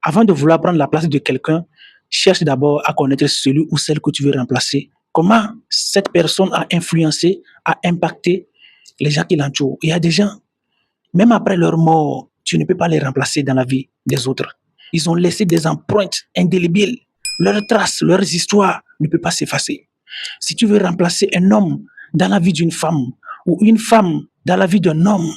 Avant de vouloir prendre la place de quelqu'un, cherche d'abord à connaître celui ou celle que tu veux remplacer. Comment cette personne a influencé, a impacté les gens qui l'entourent. Il y a des gens, même après leur mort, tu ne peux pas les remplacer dans la vie des autres. Ils ont laissé des empreintes indélébiles. Leurs traces, leurs histoires ne peuvent pas s'effacer. Si tu veux remplacer un homme dans la vie d'une femme ou une femme dans la vie d'un homme,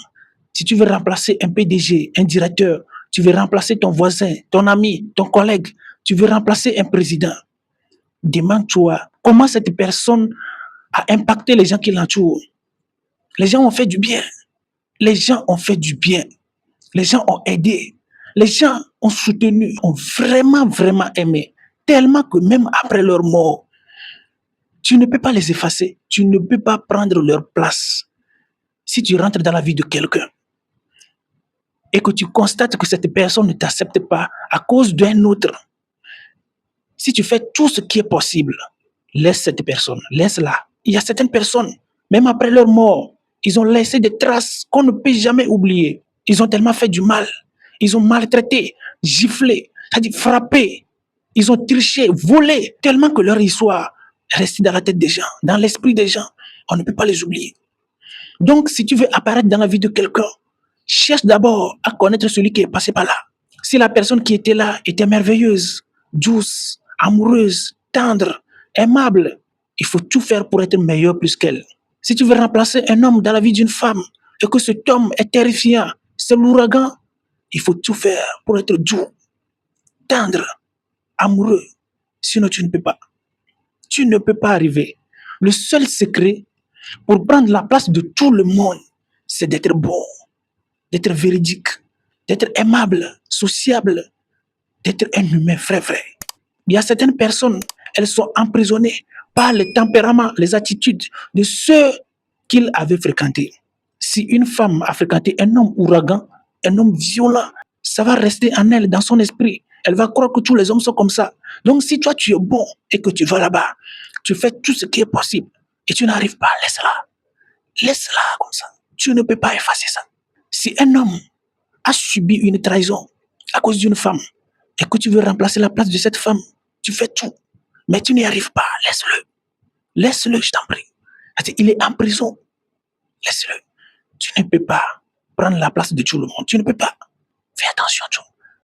si tu veux remplacer un PDG, un directeur, tu veux remplacer ton voisin, ton ami, ton collègue, tu veux remplacer un président, demande-toi comment cette personne a impacté les gens qui l'entourent. Les gens ont fait du bien. Les gens ont fait du bien. Les gens ont aidé. Les gens ont soutenu, ont vraiment, vraiment aimé. Tellement que même après leur mort, tu ne peux pas les effacer. Tu ne peux pas prendre leur place. Si tu rentres dans la vie de quelqu'un et que tu constates que cette personne ne t'accepte pas à cause d'un autre, si tu fais tout ce qui est possible, laisse cette personne, laisse-la. Il y a certaines personnes, même après leur mort, ils ont laissé des traces qu'on ne peut jamais oublier. Ils ont tellement fait du mal. Ils ont maltraité, giflé, c'est-à-dire frappé. Ils ont triché, volé, tellement que leur histoire est restée dans la tête des gens, dans l'esprit des gens. On ne peut pas les oublier. Donc, si tu veux apparaître dans la vie de quelqu'un, cherche d'abord à connaître celui qui est passé par là. Si la personne qui était là était merveilleuse, douce, amoureuse, tendre, aimable, il faut tout faire pour être meilleur plus qu'elle. Si tu veux remplacer un homme dans la vie d'une femme et que cet homme est terrifiant, c'est l'ouragan, il faut tout faire pour être doux, tendre, amoureux. Sinon, tu ne peux pas. Tu ne peux pas arriver. Le seul secret pour prendre la place de tout le monde, c'est d'être bon, d'être véridique, d'être aimable, sociable, d'être un humain vrai. Il y a certaines personnes, elles sont emprisonnées par le tempérament, les attitudes de ceux qu'ils avaient fréquentés. Si une femme a fréquenté un homme ouragan, un homme violent, ça va rester en elle, dans son esprit. Elle va croire que tous les hommes sont comme ça. Donc si toi tu es bon et que tu vas là-bas, tu fais tout ce qui est possible et tu n'arrives pas, laisse-la. Laisse-la comme ça. Tu ne peux pas effacer ça. Si un homme a subi une trahison à cause d'une femme et que tu veux remplacer la place de cette femme, tu fais tout. Mais tu n'y arrives pas, laisse-le. Laisse-le, je t'en prie. Il est en prison. Laisse-le. Tu ne peux pas prendre la place de tout le monde. Tu ne peux pas. Fais attention, Joe.